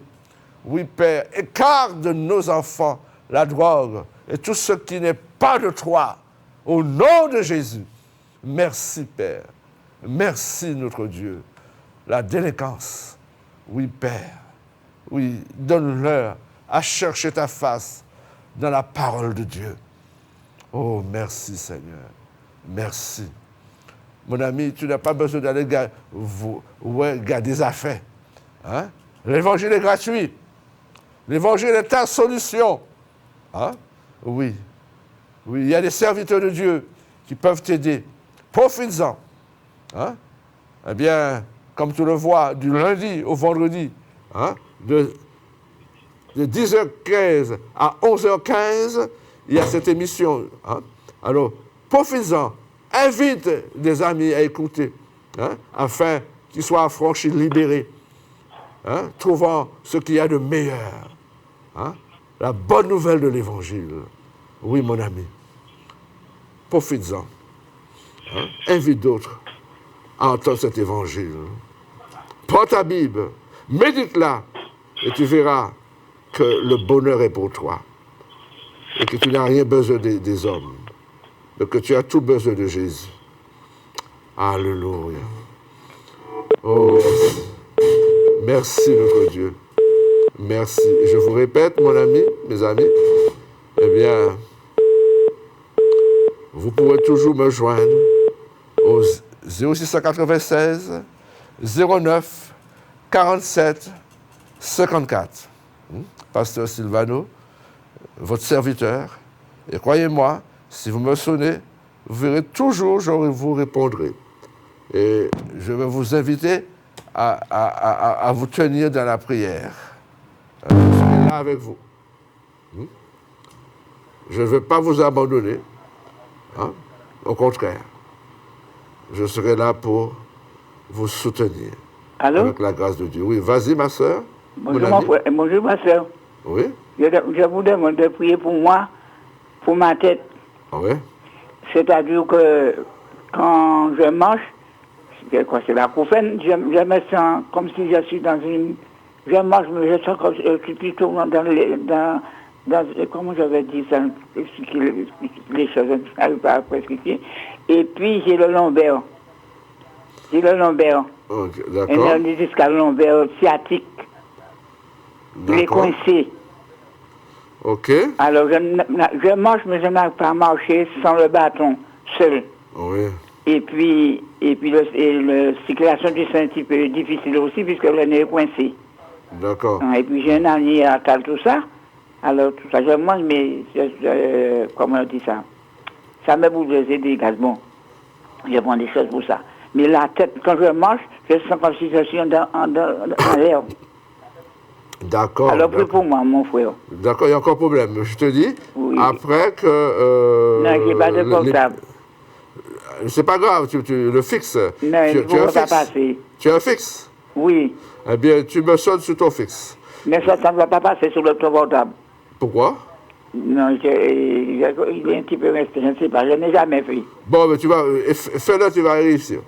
Oui, Père, écarte de nos enfants la drogue et tout ce qui n'est pas de toi. Au nom de Jésus, merci, Père. Merci, notre Dieu. La délinquance, oui, Père. Oui, donne-leur à chercher ta face dans la parole de Dieu. Oh, merci, Seigneur. Merci. Mon ami, tu n'as pas besoin d'aller garder des affaires. Hein? L'évangile est gratuit. L'évangile est ta solution. Hein? Oui. Oui, il y a des serviteurs de Dieu qui peuvent t'aider. Profites-en. Hein? Eh bien, comme tu le vois, du lundi au vendredi, hein? de 10h15 à 11h15, il y a cette émission. Hein? Alors, profites-en. Invite des amis à écouter, hein? Afin qu'ils soient affranchis, libérés, hein? Trouvant ce qu'il y a de meilleur. Hein? La bonne nouvelle de l'Évangile. Oui, mon ami. Profites-en. Hein? Invite d'autres à entendre cet Évangile. Prends ta Bible, médite-la, et tu verras que le bonheur est pour toi. Et que tu n'as rien besoin des hommes. Mais que tu as tout besoin de Jésus. Alléluia. Oh, merci. Merci, notre Dieu. Merci. Et je vous répète, mon ami, mes amis, eh bien, vous pourrez toujours me joindre au 0696 09 47 54. Pasteur Silvano, votre serviteur. Et croyez-moi, si vous me sonnez, vous verrez toujours, je vous répondrai. Et je vais vous inviter à vous tenir dans la prière. Je serai là avec vous. Je ne vais pas vous abandonner. Hein? Au contraire. Je serai là pour vous soutenir. Allô? Avec la grâce de Dieu. Oui, vas-y, ma soeur. Bonjour, ma soeur. Oui. Je vous demande de prier pour moi, pour ma tête. Oui. C'est-à-dire que quand je marche, c'est la couffaine, je me sens comme si je suis dans une Je marche, mais je sens que je suis plutôt comment j'avais dit ça, expliquer les choses, je n'arrive pas à expliquer. Et puis j'ai le lombaire. J'ai le lombaire. Ok, Un d'accord. hernie discale lombaire sciatique. Il est coincé. Ok. Alors je marche, mais je n'arrive pas à marcher sans le bâton, seul. Oui. Et puis la circulation du sein est un petit peu difficile aussi, puisque le nez est coincé. D'accord. Et puis j'ai un hernie à cale, tout ça. Alors tout ça, je mange, mais comment on dit ça? Ça me bouleverse des gaz. Bon, je prends des choses pour ça. Mais la tête, quand je marche, je sens comme si je suis dans l'air. D'accord. Alors, plus d'accord. pour moi, mon frère. D'accord, il y a encore un problème. Je te dis, Oui. après que... Non, j'ai pas de portable. C'est pas grave, tu le fixes. Non, il ne tu as un pourra pas fixe. passer. Tu as un fixe. Oui. Eh bien, tu me sonnes sur ton fixe. Mais ça ne va pas passer sur le portable. Pourquoi? Non, il est un petit peu resté, je ne sais pas, je n'ai jamais fait. Bon, mais tu vas... Fais-le, tu vas réussir.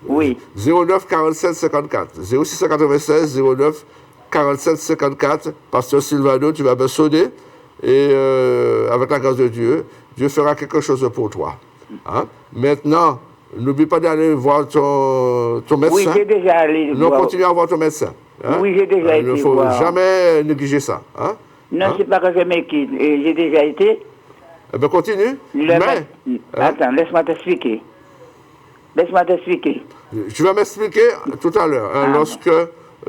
Oui. 09 47 54. 0696 09 47 54. Pasteur Sylvano, tu vas me sonner. Et avec la grâce de Dieu, Dieu fera quelque chose pour toi. Hein? Maintenant, n'oublie pas d'aller voir ton médecin. Oui, j'ai déjà allé Non, voir. continue à voir ton médecin. Hein? Oui, j'ai déjà Il ne été faut voir. jamais négliger ça. Hein? Non, Hein? c'est pas que je m'inquiète. J'ai déjà été. Eh bien, continue. Hein? Attends, laisse-moi t'expliquer. Tu vas m'expliquer tout à l'heure. Hein, lorsque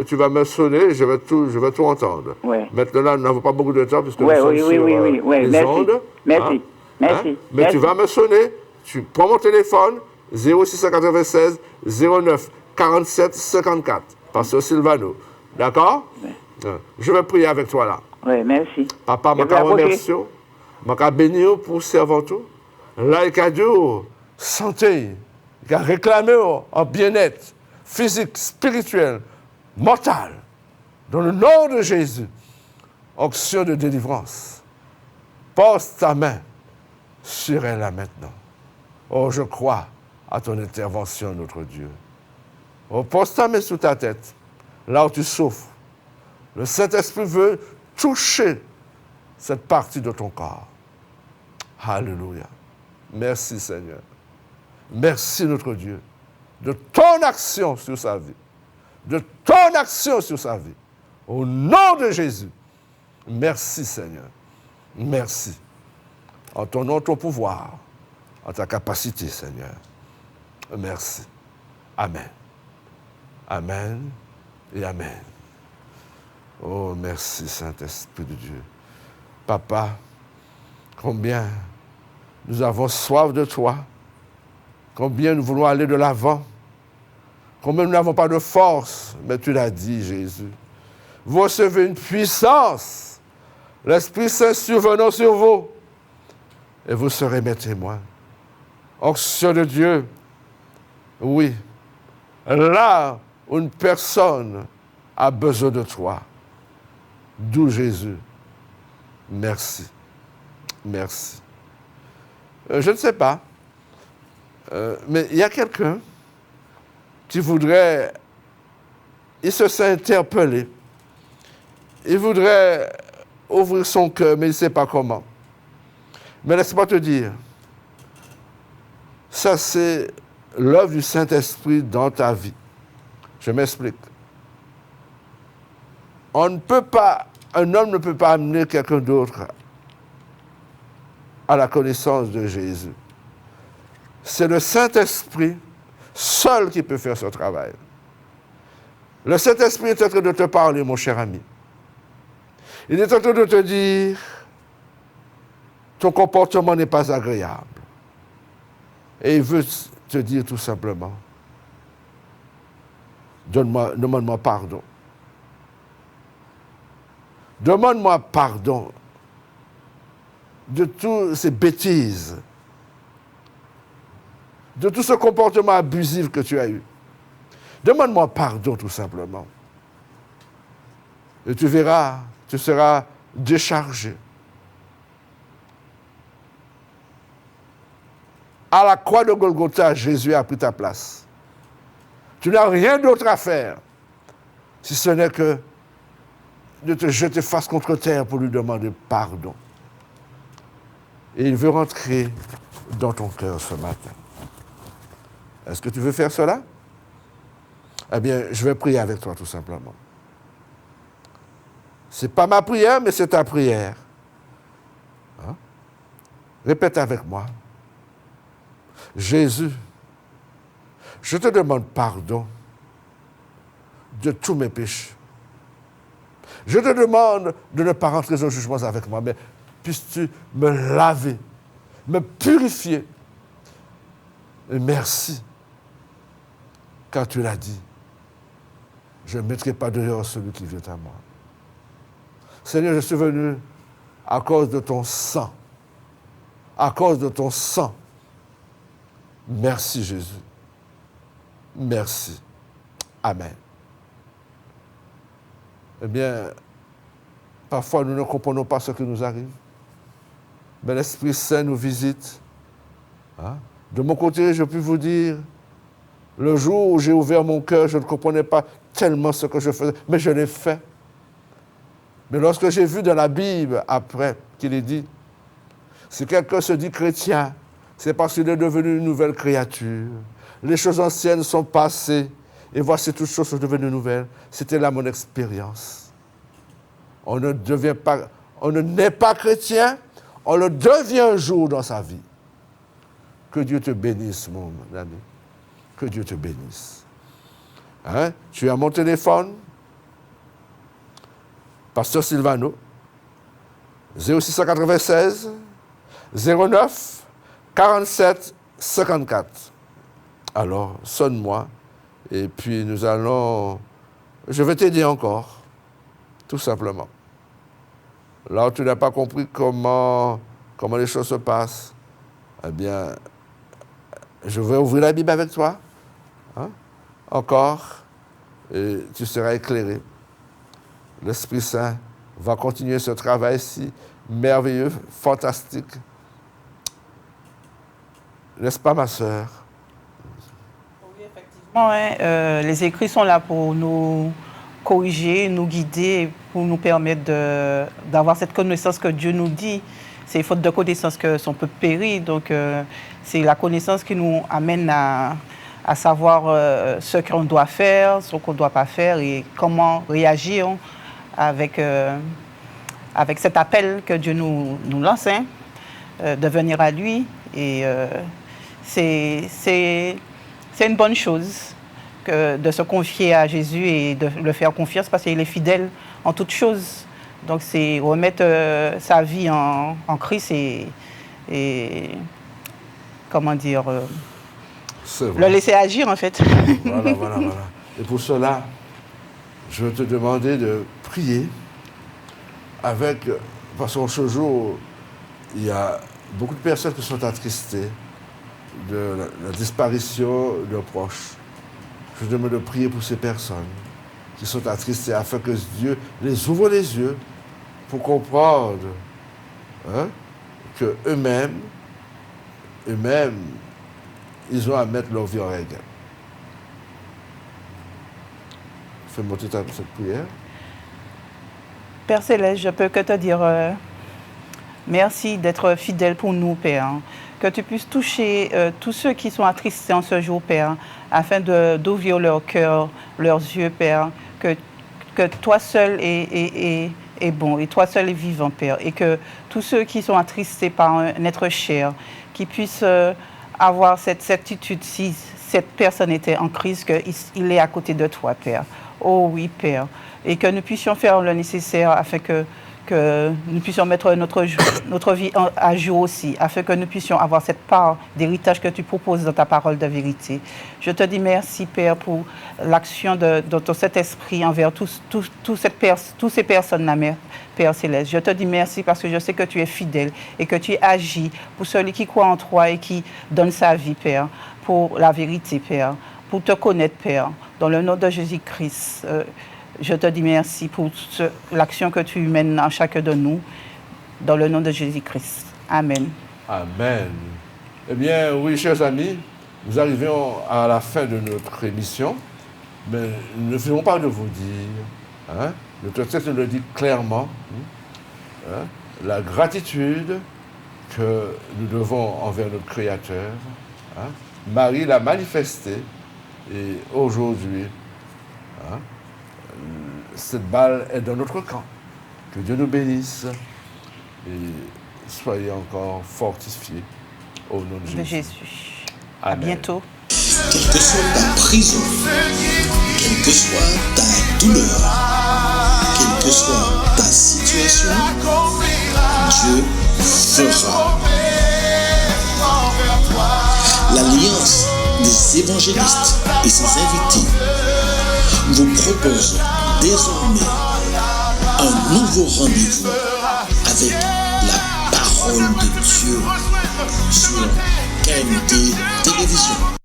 tu vas me sonner, je vais tout entendre. Ouais. Maintenant, là, nous n'avons pas beaucoup de temps puisque nous Oui, sommes oui, sur oui. les Merci. ondes. Merci. Hein? Merci. Hein? Mais Merci. tu vas me sonner, tu prends mon téléphone, 0696 09 47 54. Pasteur Sylvano. D'accord? Ouais. Je vais prier avec toi là. Oui, merci. Papa, Je je vais approcher. remercie. Je bénis pour servir tout. Là, il a dit, santé, il a réclamé en bien-être physique, spirituel, mental. Dans le nom de Jésus, onction de délivrance. Pose ta main sur elle là maintenant. Oh, je crois à ton intervention, notre Dieu. Oh, pose ta main sous ta tête, là où tu souffres. Le Saint-Esprit veut toucher cette partie de ton corps. Alléluia. Merci Seigneur. Merci notre Dieu de ton action sur sa vie. De ton action sur sa vie. Au nom de Jésus. Merci Seigneur. Merci. En ton nom, ton pouvoir, en ta capacité Seigneur. Merci. Amen. Amen et Amen. Oh, merci Saint-Esprit de Dieu. Papa, combien nous avons soif de toi, combien nous voulons aller de l'avant, combien nous n'avons pas de force, mais tu l'as dit, Jésus. Vous recevez une puissance, l'Esprit Saint survenant sur vous, et vous serez mes témoins. Onction de Dieu, oui, là où une personne a besoin de toi, d'où Jésus. Merci. Merci. Je ne sais pas, mais il y a quelqu'un qui voudrait, il se sent interpellé, il voudrait ouvrir son cœur, mais il ne sait pas comment. Mais laisse-moi te dire, ça c'est l'œuvre du Saint-Esprit dans ta vie. Je m'explique. Un homme ne peut pas amener quelqu'un d'autre à la connaissance de Jésus. C'est le Saint-Esprit seul qui peut faire ce travail. Le Saint-Esprit est en train de te parler, mon cher ami. Il est en train de te dire, ton comportement n'est pas agréable. Et il veut te dire tout simplement, demande-moi pardon. Demande-moi pardon de toutes ces bêtises, de tout ce comportement abusif que tu as eu. Demande-moi pardon tout simplement. Et tu verras, tu seras déchargé. À la croix de Golgotha, Jésus a pris ta place. Tu n'as rien d'autre à faire, si ce n'est que de te jeter face contre terre pour lui demander pardon. Et il veut rentrer dans ton cœur ce matin. Est-ce que tu veux faire cela? Eh bien, je vais prier avec toi tout simplement. Ce n'est pas ma prière, mais c'est ta prière. Hein? Répète avec moi. Jésus, je te demande pardon de tous mes péchés. Je te demande de ne pas rentrer en jugement avec moi, mais puisses-tu me laver, me purifier. Et merci, car tu l'as dit. Je ne mettrai pas dehors celui qui vient à moi. Seigneur, je suis venu à cause de ton sang. À cause de ton sang. Merci Jésus. Merci. Amen. Eh bien, parfois nous ne comprenons pas ce qui nous arrive. Mais l'Esprit Saint nous visite. Hein? De mon côté, je puis vous dire, le jour où j'ai ouvert mon cœur, je ne comprenais pas tellement ce que je faisais, mais je l'ai fait. Mais lorsque j'ai vu dans la Bible, après, qu'il est dit, si quelqu'un se dit chrétien, c'est parce qu'il est devenu une nouvelle créature. Les choses anciennes sont passées, et voici toutes choses sont devenues nouvelles. C'était là mon expérience. On ne naît pas chrétien, on le devient un jour dans sa vie. Que Dieu te bénisse, mon ami. Que Dieu te bénisse. Hein? Tu as mon téléphone, Pasteur Silvano, 0696 09 47 54. Alors, sonne-moi, et puis je vais t'aider encore, tout simplement. Là où tu n'as pas compris comment les choses se passent, eh bien, je vais ouvrir la Bible avec toi, hein, encore, et tu seras éclairé. L'Esprit Saint va continuer ce travail-ci, merveilleux, fantastique. N'est-ce pas, ma sœur? Oui, effectivement, hein, les écrits sont là pour nous corriger, nous guider, pour nous permettre d'avoir cette connaissance que Dieu nous dit. C'est faute de connaissance que son peuple périt. Donc, c'est la connaissance qui nous amène à savoir ce qu'on doit faire, ce qu'on ne doit pas faire et comment réagir avec cet appel que Dieu nous lance, hein, de venir à lui. Et c'est une bonne chose de se confier à Jésus et de le faire confiance parce qu'il est fidèle en toutes choses. Donc, c'est remettre sa vie en Christ et comment dire, le laisser agir, en fait. Voilà. Et pour cela, je vais te demander de prier parce qu'en ce jour, il y a beaucoup de personnes qui sont attristées de la disparition de leurs proches. Je te demande de prier pour ces personnes qui sont attristées afin que Dieu les ouvre les yeux pour comprendre, hein, que eux-mêmes, ils ont à mettre leur vie en règle. Fais monter cette prière. Père Céleste, je peux que te dire merci d'être fidèle pour nous, Père. Que tu puisses toucher tous ceux qui sont attristés en ce jour, Père, afin d'ouvrir leur cœur, leurs yeux, Père. Que toi seul est bon et toi seul est vivant, Père. Et que tous ceux qui sont attristés par un être cher, qui puissent avoir cette certitude, si cette personne était en crise, qu'il est à côté de toi, Père. Oh oui, Père. Et que nous puissions faire le nécessaire afin que nous puissions mettre notre vie à jour aussi, afin que nous puissions avoir cette part d'héritage que tu proposes dans ta parole de vérité. Je te dis merci, Père, pour l'action de ton Saint-Esprit envers toutes ces personnes-là, Père Céleste. Je te dis merci parce que je sais que tu es fidèle et que tu agis pour celui qui croit en toi et qui donne sa vie, Père, pour la vérité, Père, pour te connaître, Père, dans le nom de Jésus-Christ. Je te dis merci pour l'action que tu mènes en chacun de nous, dans le nom de Jésus-Christ. Amen. Amen. Eh bien, oui, chers amis, nous arrivons à la fin de notre émission, mais nous ne finissons pas de vous dire, hein, Notre texte nous le dit clairement. Hein, la gratitude que nous devons envers notre Créateur. Hein, Marie l'a manifesté et aujourd'hui, hein, cette balle est dans notre camp. Que Dieu nous bénisse et soyez encore fortifiés au nom de Jésus. À Amen. bientôt. Quelle que soit ta prison, quelle que soit ta douleur, quelle que soit ta situation, Dieu fera. L'Alliance des évangélistes et ses invités vous propose désormais un nouveau rendez-vous avec la parole de Dieu sur KMT Télévision.